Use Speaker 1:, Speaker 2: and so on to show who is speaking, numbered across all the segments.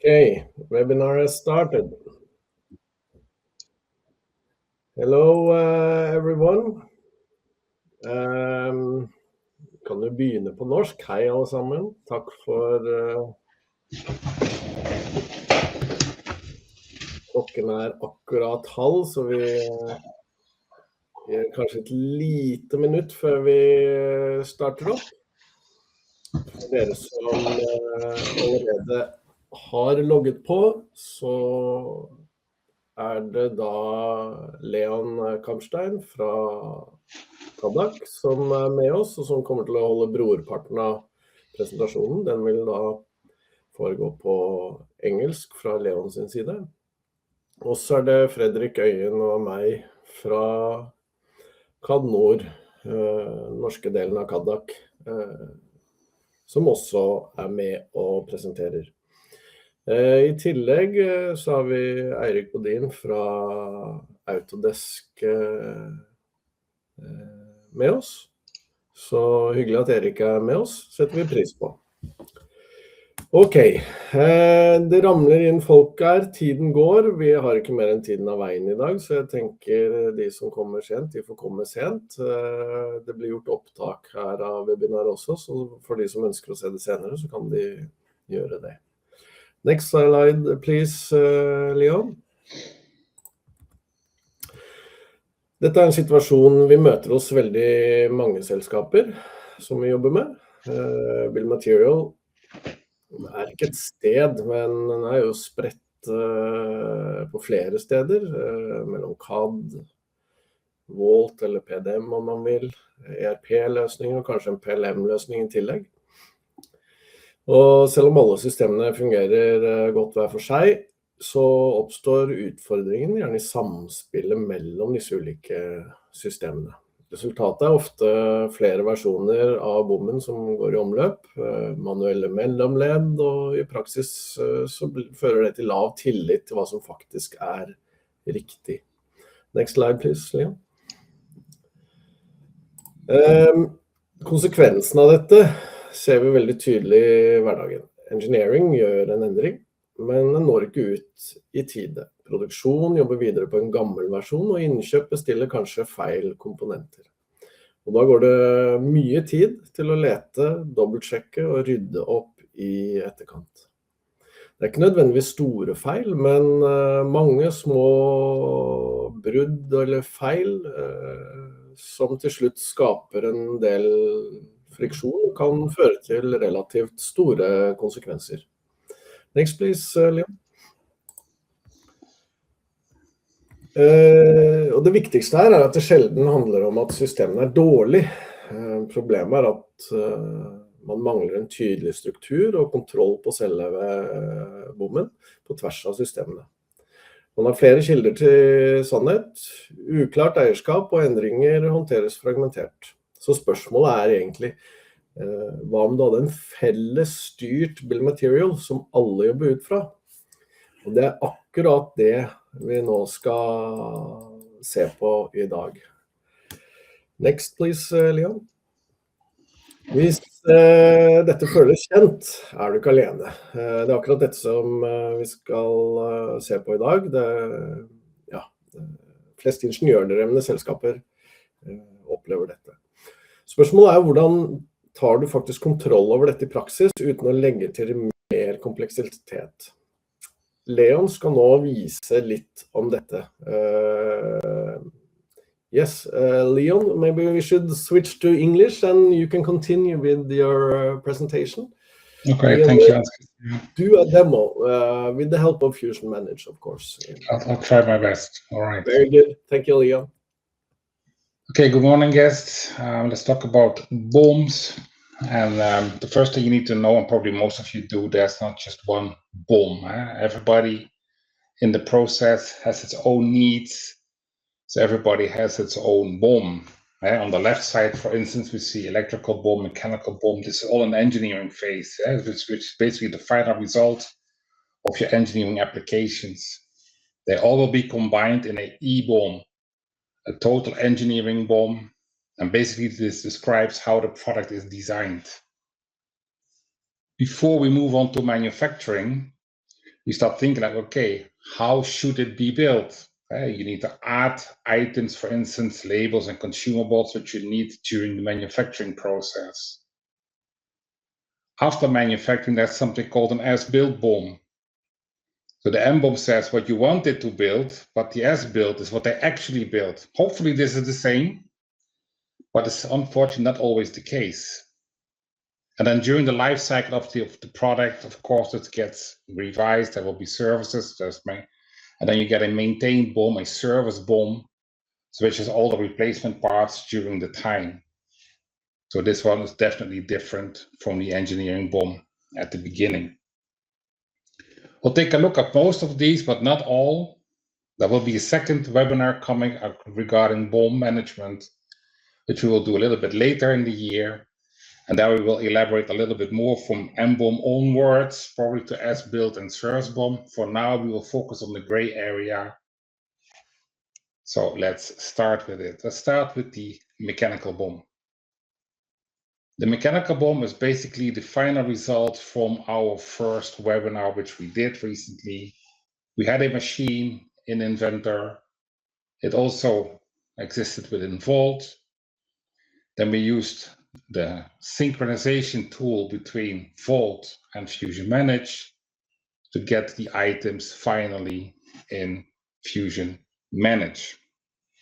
Speaker 1: Okay, webinar has started. Hello, everyone. Kan du begynne på norsk? Hei alle sammen. Takk for klokken akkurat halv, så vi gir kanskje et lite minutt før vi starter opp. For dere som allerede har logget på, så det da Leon Kampstein fra Kadak som med oss, og som kommer til å holde brorparten av presentasjonen. Den vil da foregå på engelsk fra Leon sin side. Og så det Fredrik Øyen og meg fra CAD Nord, norske delen av Kadak, som også med og presenterer. I tillegg så har vi Eirik Bodin fra Autodesk med oss. Så hyggelig at Erik med oss, setter vi pris på. Ok, det ramler inn folk her, tiden går, vi har ikke mer enn tiden av veien i dag, så jeg tenker de som kommer sent, de får komme sent. Det blir gjort opptak her av webinar også, så for de som ønsker å se det senere, så kan de gjøre det. Next slide, please, Leon. Dette en situasjon vi møter hos veldig mange selskaper som vi jobber med. Bill Material ikke et sted, men den jo spredt på flere steder, mellom CAD, Volt eller PDM om man vil, ERP-løsninger og kanskje en PLM-løsning i tillegg. Og selv om alle systemene fungerer godt hver for seg, så oppstår utfordringen gjerne i samspillet mellom disse ulike systemene. Resultatet ofte flere versjoner av bommen som går i omløp, manuelle mellomledd, og i praksis så fører det til lav tillit til hva som faktisk riktig. Next slide, please, Leon. Konsekvensen av dette ser vi veldig tydelig i hverdagen. Engineering gjør en endring, men den når ikke ut i tide. Produksjon jobber videre på en gammel versjon, og innkjøp bestiller kanskje feil komponenter. Og da går det mye tid til å lete, dobbeltsjekke og rydde opp i etterkant. Det ikke nødvendigvis store feil, men mange små brudd eller feil som til slutt skaper en del friksjon kan føre til relativt store konsekvenser. Next, please, Leon. Og det viktigste her at det sjelden handler om at systemene dårlig. Problemet at man mangler en tydelig struktur og kontroll på selve bommen på tvers av systemene. Man har flere kilder til sannhet, uklart eierskap og endringer håndteres fragmentert. Så spørsmålet egentlig, hva om du hadde en felles styrt bill material som alle jobber ut fra? Og det akkurat det vi nå skal se på i dag. Next, please, Leon. Hvis dette føles kjent, du ikke alene. Det akkurat dette som vi skal se på i dag. Flest ingeniørdrevne selskaper opplever dette. Spørsmålet hvordan tar du faktisk kontroll over dette i praksis uten å legge til mer kompleksitet? Leon skal nå vise litt om dette. Yes, Leon, maybe we should switch to English and you can continue with your presentation.
Speaker 2: Okay, thank you.
Speaker 1: Do a demo with the help of Fusion Manage, of course.
Speaker 2: I'll try my best. All right.
Speaker 1: Very good. Thank you, Leon.
Speaker 2: Okay, good morning, guests. Let's talk about BOMs. And the first thing you need to know, and probably most of you do, there's not just one BOM. Everybody in the process has its own needs. So everybody has its own BOM. On the left side, for instance, we see electrical BOM, mechanical BOM. This is all an engineering phase, which is basically the final result of your engineering applications. They all will be combined in a E-BOM, a total engineering BOM. And basically this describes how the product is designed. Before we move on to manufacturing, you start thinking like, okay, how should it be built? You need to add items, for instance, labels and consumables which you need during the manufacturing process. After manufacturing, there's something called an as-built BOM. So the M-BOM says what you wanted to build, but the as-built is what they actually built. Hopefully this is the same, but it's unfortunately not always the case. And then during the life cycle of the product, of course, it gets revised. There will be services, and then you get a maintained BOM, a service BOM, which is all the replacement parts during the time. So this one is definitely different from the engineering BOM at the beginning. We'll take a look at most of these, but not all. There will be a second webinar coming up regarding BOM management, which we will do a little bit later in the year. And there we will elaborate a little bit more from M-BOM onwards, probably to as-built and service BOM. For now, we will focus on the gray area. So let's start with it. Let's start with the mechanical BOM. The mechanical BOM is basically the final result from our first webinar, which we did recently. We had a machine in Inventor. It also existed within Vault. Then we used the synchronization tool between Vault and Fusion Manage to get the items finally in Fusion Manage.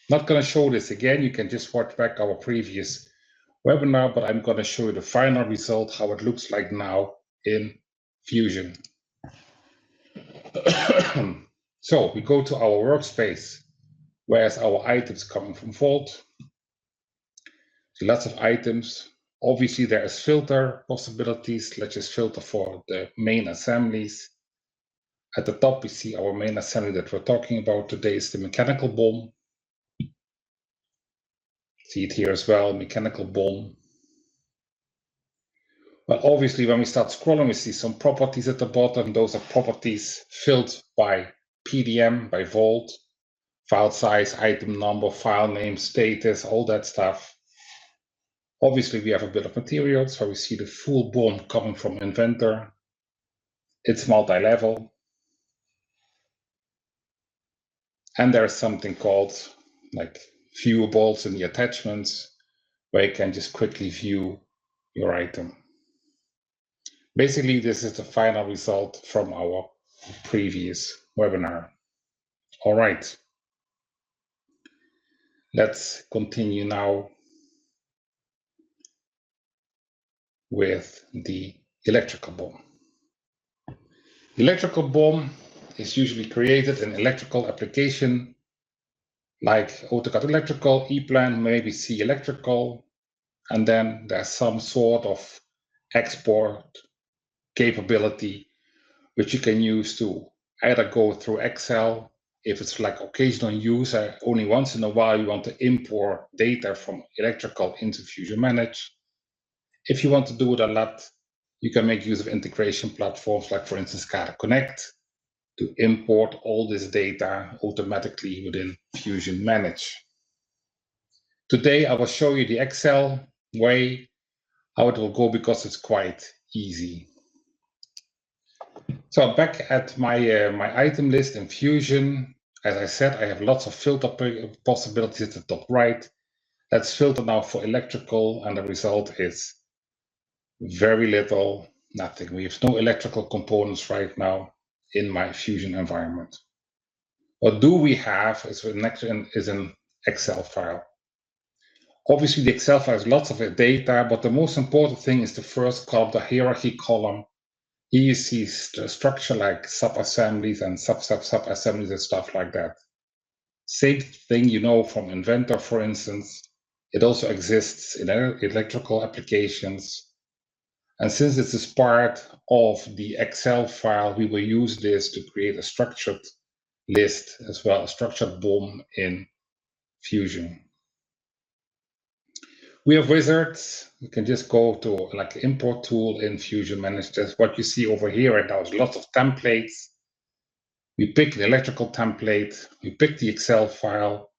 Speaker 2: Not going to show this again. You can just watch back our previous webinar, but I'm going to show you the final result, how it looks like now in Fusion. So we go to our workspace, where's our items coming from Vault. So lots of items. Obviously, there is filter possibilities. Let's just filter for the main assemblies. At the top, we see our main assembly that we're talking about today is the mechanical BOM. See it here as well, mechanical BOM. Well, obviously, when we start scrolling, we see some properties at the bottom. Those are properties filled by PDM, by Vault, file size, item number, file name, status, all that stuff. Obviously, we have a bit of material, so we see the full BOM coming from Inventor. It's multi-level. And there's something called like viewables in the attachments, where you can just quickly view your item. Basically, this is the final result from our previous webinar. All right. Let's continue now with the electrical BOM. Electrical BOM is usually created in electrical application like AutoCAD Electrical, ePlan, maybe C Electrical, and then there's some sort of export capability which you can use to either go through Excel, if it's like occasional use, only once in a while you want to import data from electrical into Fusion Manage. If you want to do it a lot, you can make use of integration platforms like, for instance, SCADA Connect to import all this data automatically within Fusion Manage. Today, I will show you the Excel way, how it will go, because it's quite easy. So back at my item list in Fusion, as I said, I have lots of filter possibilities at the top right. Let's filter now for electrical, and the result is very little, nothing. We have no electrical components right now in my Fusion environment. What do we have is an Excel file. Obviously, the Excel file has lots of data, but the most important thing is the first column, the hierarchy column. Here you see the structure like sub-assemblies and sub-assemblies and stuff like that. Same thing you know from Inventor, for instance. It also exists in electrical applications. And since this is part of the Excel file, we will use this to create a structured list as well, a structured BOM in Fusion. We have wizards. You can just go to like import tool in Fusion Manage. That's what you see over here right now is lots of templates. We pick the electrical template. We pick the Excel file.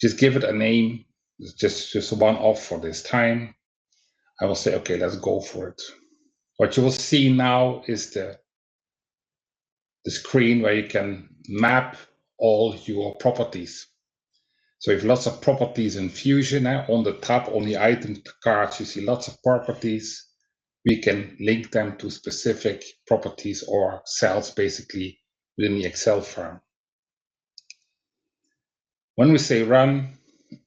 Speaker 2: Just give it a name. It's just one off for this time. I will say, okay, let's go for it. What you will see now is the the screen where you can map all your properties. So you have lots of properties in Fusion. On the top, on the item cards, you see lots of properties. We can link them to specific properties or cells, basically, within the Excel file. When we say run,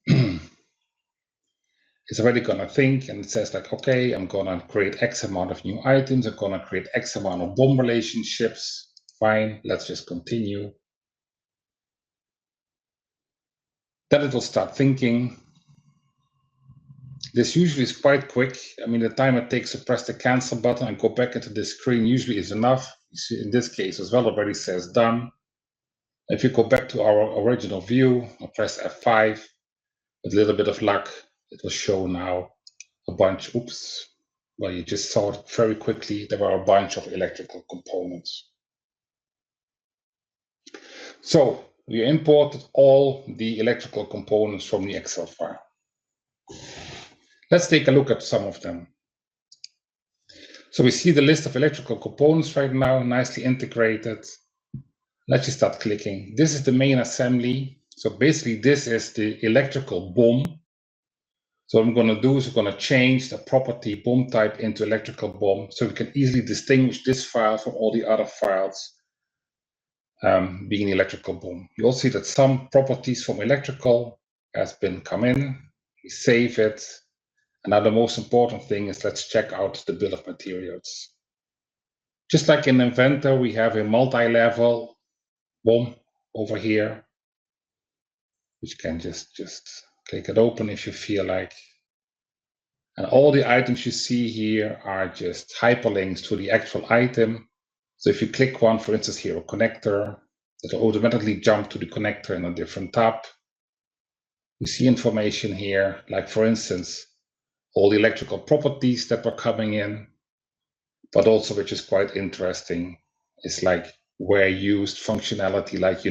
Speaker 2: it's already going to think, and it says like, okay, I'm going to create X amount of new items. I'm going to create X amount of BOM relationships. Fine, let's just continue. Then it will start thinking. This usually is quite quick. I mean, the time it takes to press the cancel button and go back into the screen usually is enough. You see, in this case as well, already says done. If you go back to our original view, I'll press F5. With a little bit of luck, it will show now a bunch. Oops. Well, you just saw it very quickly. There were a bunch of electrical components. So we imported all the electrical components from the Excel file. Let's take a look at some of them. So we see the list of electrical components right now, nicely integrated. Let's just start clicking. This is the main assembly. So basically, this is the electrical BOM. So what I'm going to do is I'm going to change the property BOM type into electrical BOM, so we can easily distinguish this file from all the other files being electrical BOM. You'll see that some properties from electrical has been come in. We save it. And now the most important thing is let's check out the bill of materials. Just like in Inventor, we have a multi-level BOM over here, which you can just click it open if you feel like. And all the items you see here are just hyperlinks to the actual item. So if you click one, for instance, here, a connector, it will automatically jump to the connector in a different tab. You see information here, like for instance, all the electrical properties that were coming in, but also, which is quite interesting, is like where used functionality, like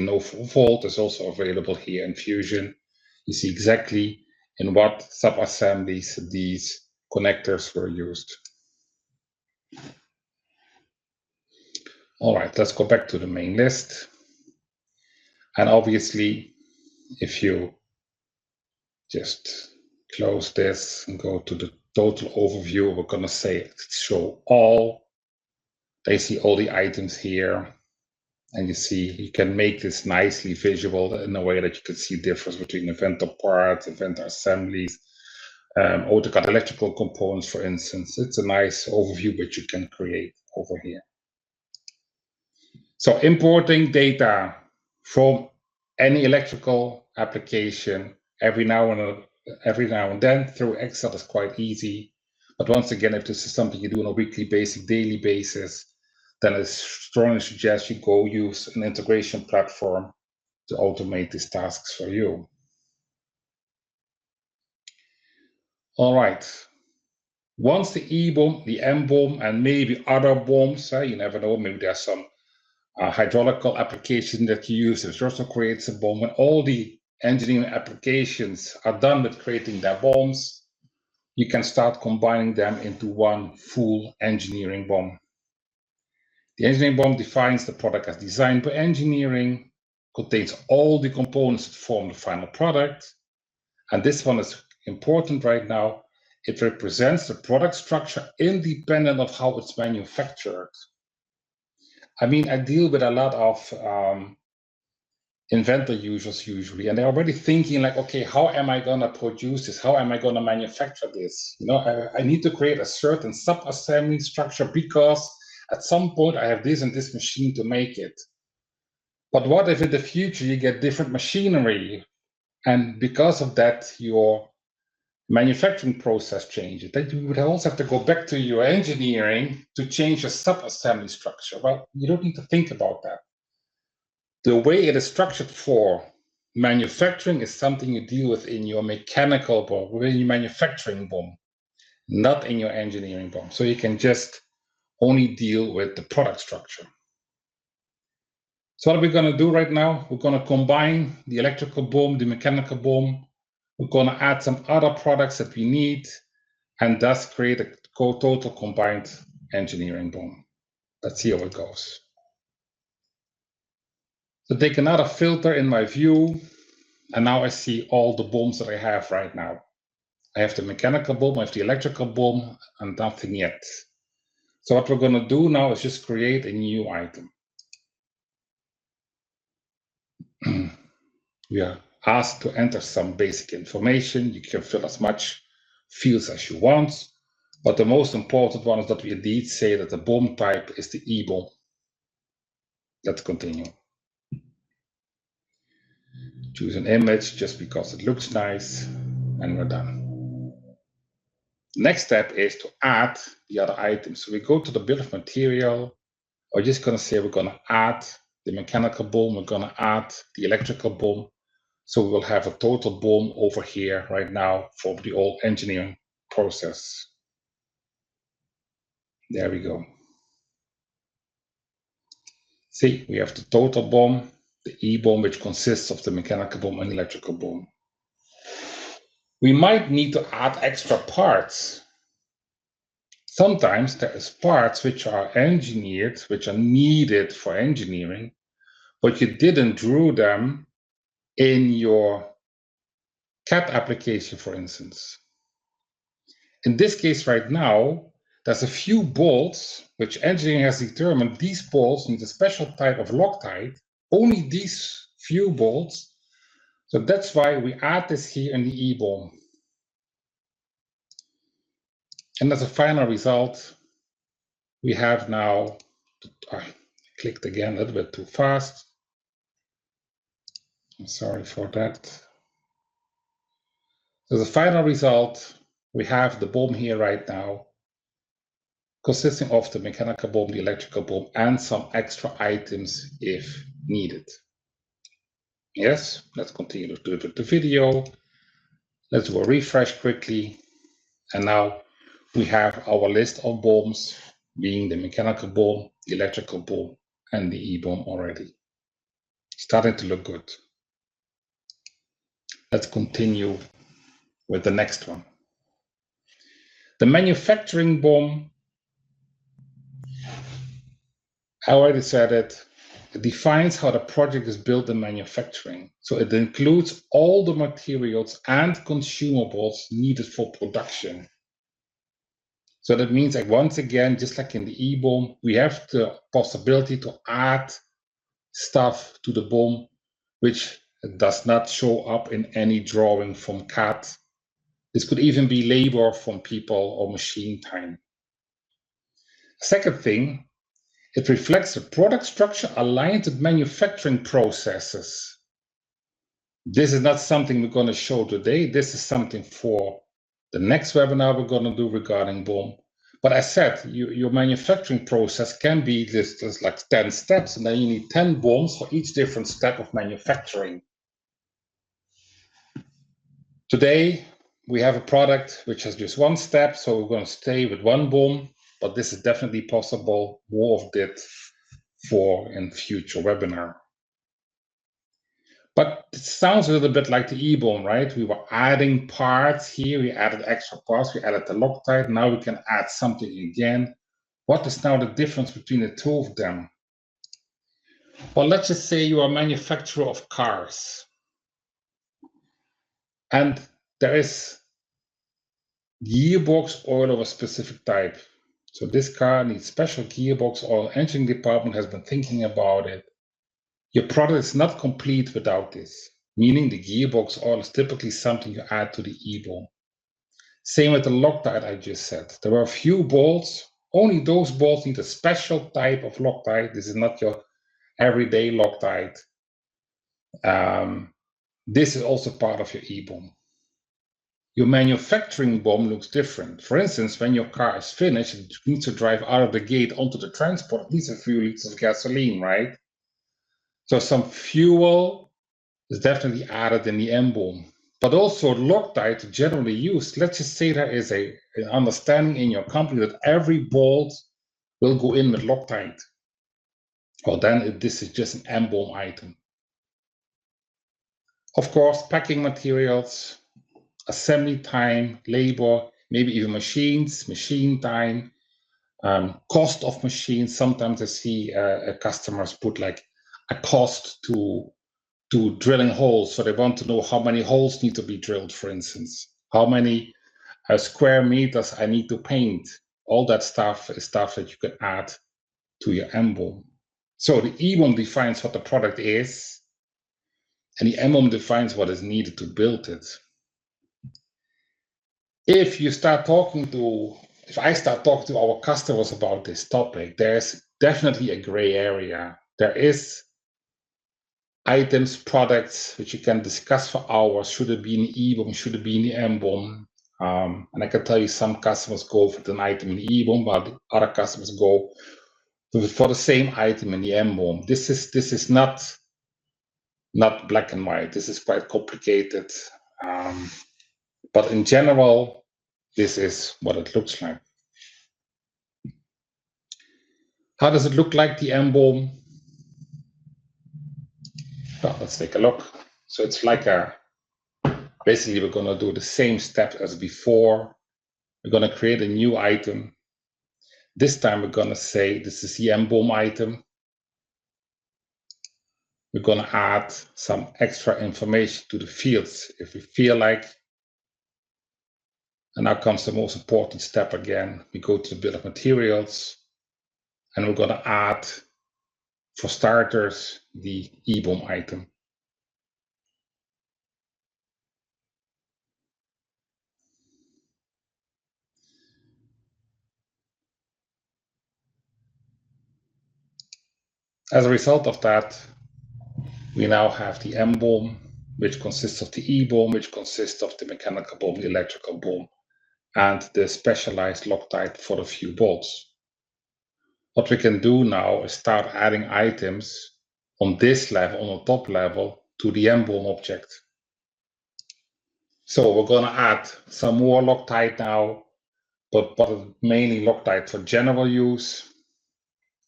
Speaker 2: volt is also available here in Fusion. You see exactly in what sub-assemblies these connectors were used. All right, let's go back to the main list. And obviously, if you just close this and go to the total overview, we're going to say show all. They see all the items here. And you see, you can make this nicely visual in a way that you can see the difference between Inventor parts, Inventor assemblies, AutoCAD electrical components, for instance. It's a nice overview which you can create over here. So importing data from any electrical application every now and then through Excel is quite easy. But once again, if this is something you do on a weekly basis, daily basis, then I strongly suggest you go use an integration platform to automate these tasks for you. All right. Once the E-BOM, the M-BOM, and maybe other BOMs, you never know, maybe there's some hydraulical application that you use, it also creates a BOM. When all the engineering applications are done with creating their BOMs, you can start combining them into one full engineering BOM. The engineering BOM defines the product as designed by engineering, contains all the components that form the final product. And this one is important right now. It represents the product structure independent of how it's manufactured. I mean, I deal with a lot of Inventor users usually, and they're already thinking like, okay, how am I going to produce this? How am I going to manufacture this? You know, I need to create a certain sub-assembly structure because at some point I have this and this machine to make it. But what if in the future you get different machinery, and because of that your manufacturing process changes? Then you would also have to go back to your engineering to change your sub-assembly structure. Well, you don't need to think about that. The way it is structured for manufacturing is something you deal with in your mechanical BOM, within your manufacturing BOM, not in your engineering BOM. So you can just only deal with the product structure. So what are we going to do right now? We're going to combine the electrical BOM, the mechanical BOM. We're going to add some other products that we need, and thus create a total combined engineering BOM. Let's see how it goes. So take another filter in my view, and now I see all the BOMs that I have right now. I have the mechanical BOM, I have the electrical BOM, and nothing yet. So what we're going to do now is just create a new item. We are asked to enter some basic information. You can fill as much fields as you want, but the most important one is that we indeed say that the BOM type is the E-BOM. Let's continue. Choose an image just because it looks nice, and we're done. Next step is to add the other items. So we go to the bill of material. We're just going to say we're going to add the mechanical BOM, we're going to add the electrical BOM. So we will have a total BOM over here right now for the whole engineering process. There we go. See, we have the total BOM, the E-BOM, which consists of the mechanical BOM and electrical BOM. We might need to add extra parts. Sometimes there is parts which are engineered, which are needed for engineering, but you didn't draw them in your CAD application, for instance. In this case right now, there's a few bolts which engineering has determined these bolts need a special type of Loctite, only these few bolts. So that's why we add this here in the E-BOM. And as a final result, we have now, I clicked again a little bit too fast. I'm sorry for that. So the final result, we have the BOM here right now, consisting of the mechanical BOM, the electrical BOM, and some extra items if needed. Yes, let's continue to do the video. Let's do a refresh quickly. And now we have our list of BOMs, being the mechanical BOM, the electrical BOM, and the E-BOM already. Starting to look good. Let's continue with the next one. The manufacturing BOM, I already said it, defines how the project is built in manufacturing. So it includes all the materials and consumables needed for production. So that means that once again, just like in the E-BOM, we have the possibility to add stuff to the BOM, which does not show up in any drawing from CAD. This could even be labor from people or machine time. Second thing, it reflects the product structure aligned with manufacturing processes. This is not something we're going to show today. This is something for the next webinar we're going to do regarding BOM. But as said, your manufacturing process can be just like 10 steps, and then you need 10 BOMs for each different step of manufacturing. Today, we have a product which has just one step, so we're going to stay with one BOM, but this is definitely possible. More of it for in future webinar. But it sounds a little bit like the E-BOM, right? We were adding parts here, we added extra parts, we added the Loctite, now we can add something again. What is now the difference between the two of them? Well, let's just say you are a manufacturer of cars. And there is gearbox oil of a specific type. So this car needs special gearbox oil. Engineering department has been thinking about it. Your product is not complete without this, meaning the gearbox oil is typically something you add to the E-BOM. Same with the Loctite I just said. There are a few bolts, only those bolts need a special type of Loctite. This is not your everyday Loctite. This is also part of your E-BOM. Your manufacturing BOM looks different. For instance, when your car is finished, it needs to drive out of the gate onto the transport. It needs a few liters of gasoline, right? So some fuel is definitely added in the M-BOM. But also Loctite generally used. Let's just say there is an understanding in your company that every bolt will go in with Loctite. Well, then this is just an M-BOM item. Of course, packing materials, assembly time, labor, maybe even machines, machine time, cost of machines. Sometimes I see customers put like a cost to drilling holes. So they want to know how many holes need to be drilled, for instance, how many square meters I need to paint. All that stuff is stuff that you can add to your MBOM. So the EBOM defines what the product is, and the MBOM defines what is needed to build it. If I start talking to our customers about this topic, there's definitely a gray area. There is items, products, which you can discuss for hours. Should it be in the EBOM? Should it be in the MBOM? And I can tell you some customers go for an item in the EBOM, while other customers go for the same item in the MBOM. This is not black and white. This is quite complicated. But in general, this is what it looks like. How does it look like, the MBOM? Well, let's take a look. So it's like basically we're going to do the same steps as before. We're going to create a new item. This time we're going to say this is the MBOM item. We're going to add some extra information to the fields if we feel like. And now comes the most important step again. We go to the bill of materials, and we're going to add, for starters, the EBOM item. As a result of that, we now have the MBOM, which consists of the EBOM, which consists of the mechanical BOM, the electrical BOM, and the specialized Loctite for the few bolts. What we can do now is start adding items on this level, on the top level, to the MBOM object. So we're going to add some more Loctite now, but mainly Loctite for general use.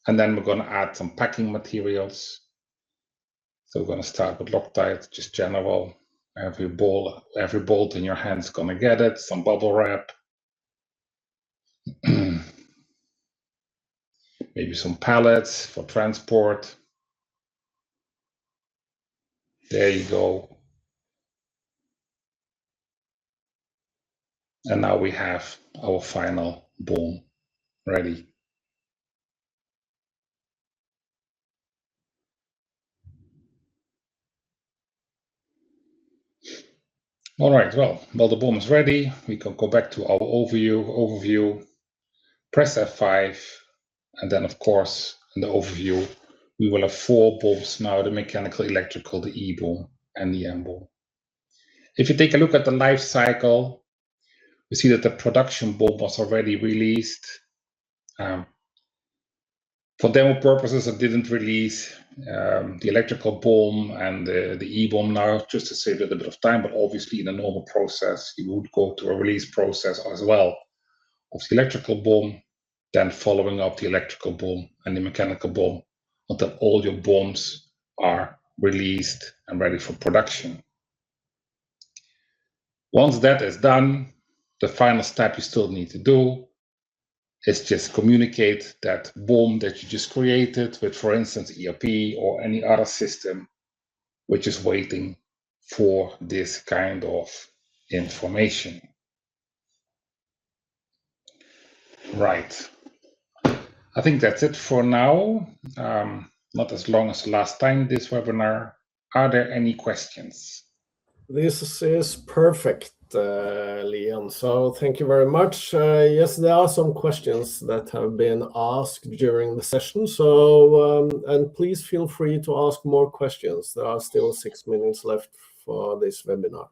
Speaker 2: And then we're going to add some packing materials. So we're going to start with Loctite, just general. Every bolt in your hand is going to get it. Some bubble wrap. Maybe some pallets for transport. There you go. And now we have our final BOM ready. All right, well, the BOM is ready. We can go back to our overview, press F5, and then, of course, in the overview, we will have 4 BOMs now: the mechanical, electrical, the EBOM, and the MBOM. If you take a look at the life cycle, we see that the production BOM was already released. For demo purposes, I didn't release the electrical BOM and the EBOM now, just to save a little bit of time, but obviously in a normal process, you would go to a release process as well of the electrical BOM, then following up the electrical BOM and the mechanical BOM until all your BOMs are released and ready for production. Once that is done, the final step you still need to do is just communicate that BOM that you just created with, for instance, ERP or any other system which is waiting for this kind of information. Right. I think that's it for now. Not as long as last time this webinar. Are there any questions?
Speaker 1: This is perfect, Leon. So thank you very much. Yes, there are some questions that have been asked during the session. So, and please feel free to ask more questions. There are still 6 minutes left for this webinar.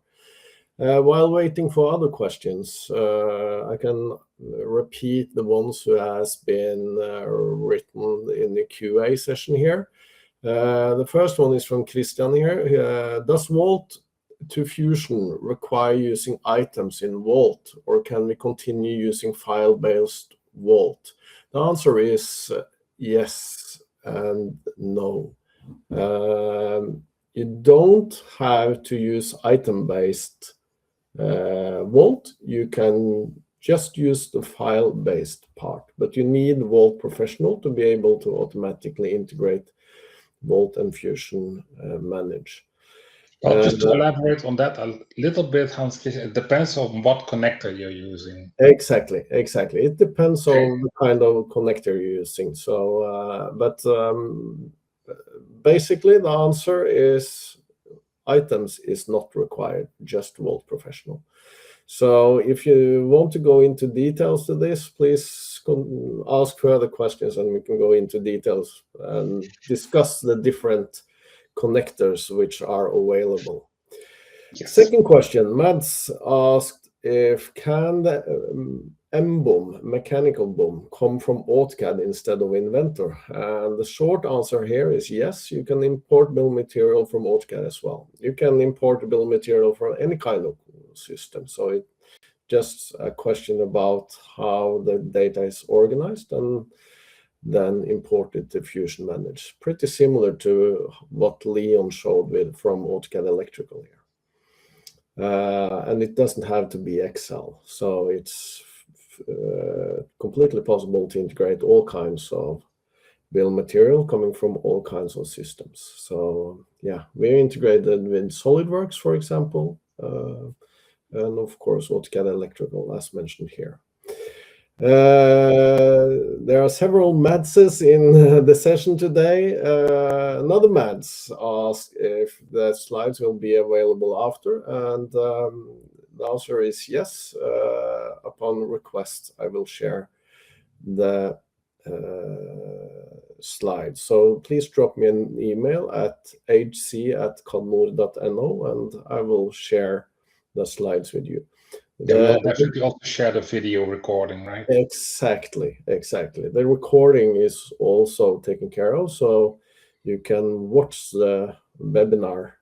Speaker 1: While waiting for other questions, I can repeat the ones who has been written in the QA session here. The first one is from Christian here. Does Vault to Fusion require using items in Vault, or can we continue using file-based Vault? The answer is yes and no. You don't have to use item-based Vault. You can just use the file-based part, but you need Vault Professional to be able to automatically integrate Volt and Fusion Manage.
Speaker 2: Well, just to elaborate on that a little bit, Hans, it depends on what connector you're using.
Speaker 1: Exactly. It depends on the kind of connector you're using. So, basically the answer is items is not required, just Volt Professional. So if you want to go into details to this, please ask further questions and we can go into details and discuss the different connectors which are available. Yes. Second question, Mads asked if can the BOM, mechanical BOM, come from AutoCAD instead of Inventor? And the short answer here is yes, you can import bill material from AutoCAD as well. You can import bill material from any kind of system. So it's just a question about how the data is organized and then import it to Fusion Manage. Pretty similar to what Leon showed with from AutoCAD Electrical here. And it doesn't have to be Excel. So it's completely possible to integrate all kinds of bill material coming from all kinds of systems. So yeah, we're integrated with SolidWorks, for example, and of course AutoCAD Electrical, as mentioned here. There are several Madses in the session today. Another Mads asked if the slides will be available after, and the answer is yes. Upon request, I will share the slides. So please drop me an email at hc@kadmor.no and I will share the slides with you.
Speaker 2: We'll definitely also share the video recording, right?
Speaker 1: Exactly. The recording is also taken care of, so you can watch the webinar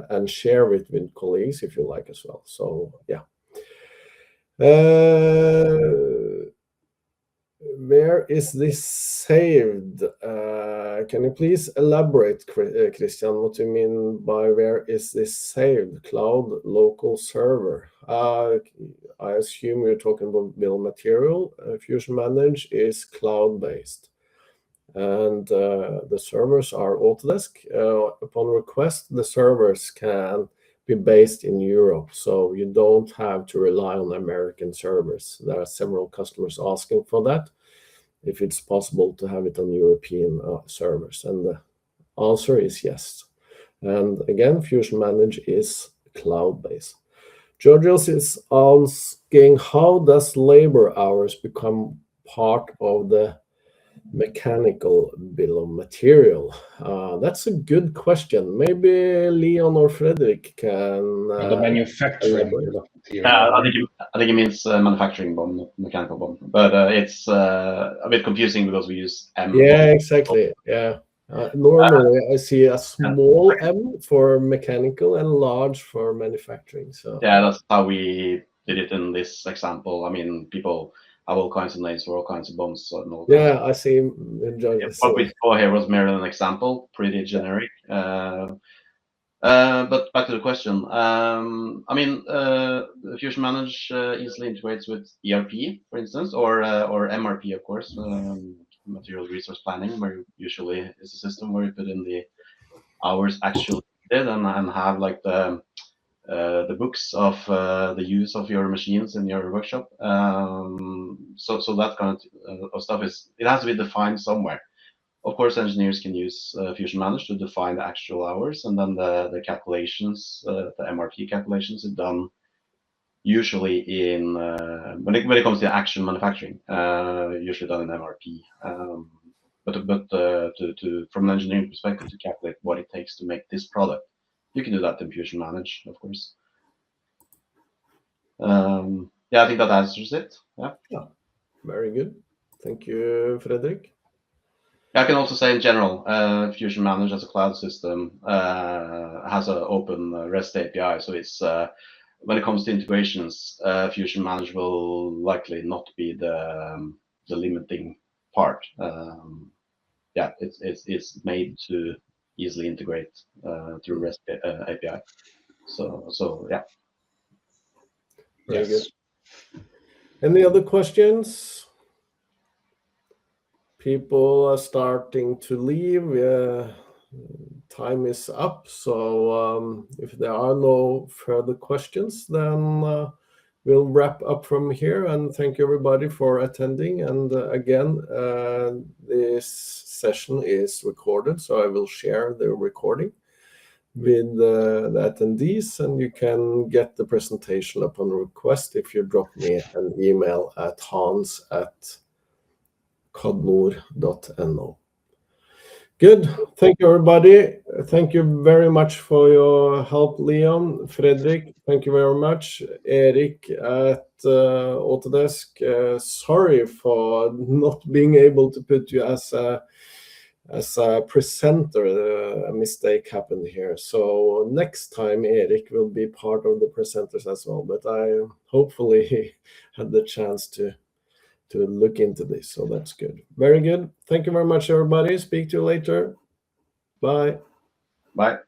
Speaker 1: and share it with colleagues if you like as well. So yeah. Where is this saved? Can you please elaborate, Christian, what you mean by where is this saved? Cloud local server. I assume you're talking about bill material. Fusion Manage is cloud-based. And the servers are Autodesk. Upon request, the servers can be based in Europe, so you don't have to rely on American servers. There are several customers asking for that, if it's possible to have it on European servers, and the answer is yes. And again, Fusion Manage is cloud-based. Georgios is asking, how does labor hours become part of the mechanical bill of material? That's a good question. Maybe Leon or Fredrik can
Speaker 2: the manufacturing bill of material.
Speaker 3: I think it means manufacturing BOM, not mechanical BOM, but it's a bit confusing because we use M.
Speaker 1: Yeah, exactly. Yeah. Normally I see a small m for mechanical and large for manufacturing. So
Speaker 3: yeah, that's how we did it in this example. I mean, people have all kinds of names for all kinds of BOMs. So
Speaker 1: yeah, I see.
Speaker 3: What we saw here was merely an example, pretty generic. But back to the question. I mean, Fusion Manage easily integrates with ERP, for instance, or MRP, of course, Material Resource Planning, where usually is a system where you put in the hours actually did and have like the books of the use of your machines in your workshop. So that kind of stuff it has to be defined somewhere. Of course, engineers can use Fusion Manage to define the actual hours, and then the calculations, the MRP calculations, are done usually in when it comes to actual manufacturing, usually done in MRP. But from an engineering perspective, to calculate what it takes to make this product, you can do that in Fusion Manage, of course. Yeah, I think that answers it. Yeah.
Speaker 1: Very good. Thank you, Fredrik.
Speaker 3: I can also say in general, Fusion Manage as a cloud system has an open REST API. So it's when it comes to integrations, Fusion Manage will likely not be the limiting part. Yeah, it's made to easily integrate through REST API. So yeah.
Speaker 1: Very good. Any other questions? People are starting to leave. time is up. So if there are no further questions, then we'll wrap up from here. And thank you everybody for attending. And again, this session is recorded, so I will share the recording with the attendees, and you can get the presentation upon request if you drop me an email at hans@codnor.no. Good. Thank you, everybody. Thank you very much for your help, Leon. Fredrik, thank you very much. Erik at Autodesk, sorry for not being able to put you as a presenter. A mistake happened here. So next time, Erik will be part of the presenters as well. But I hopefully had the chance to look into this, so that's good. Very good. Thank you very much, everybody. Speak to you later. Bye.
Speaker 3: Bye.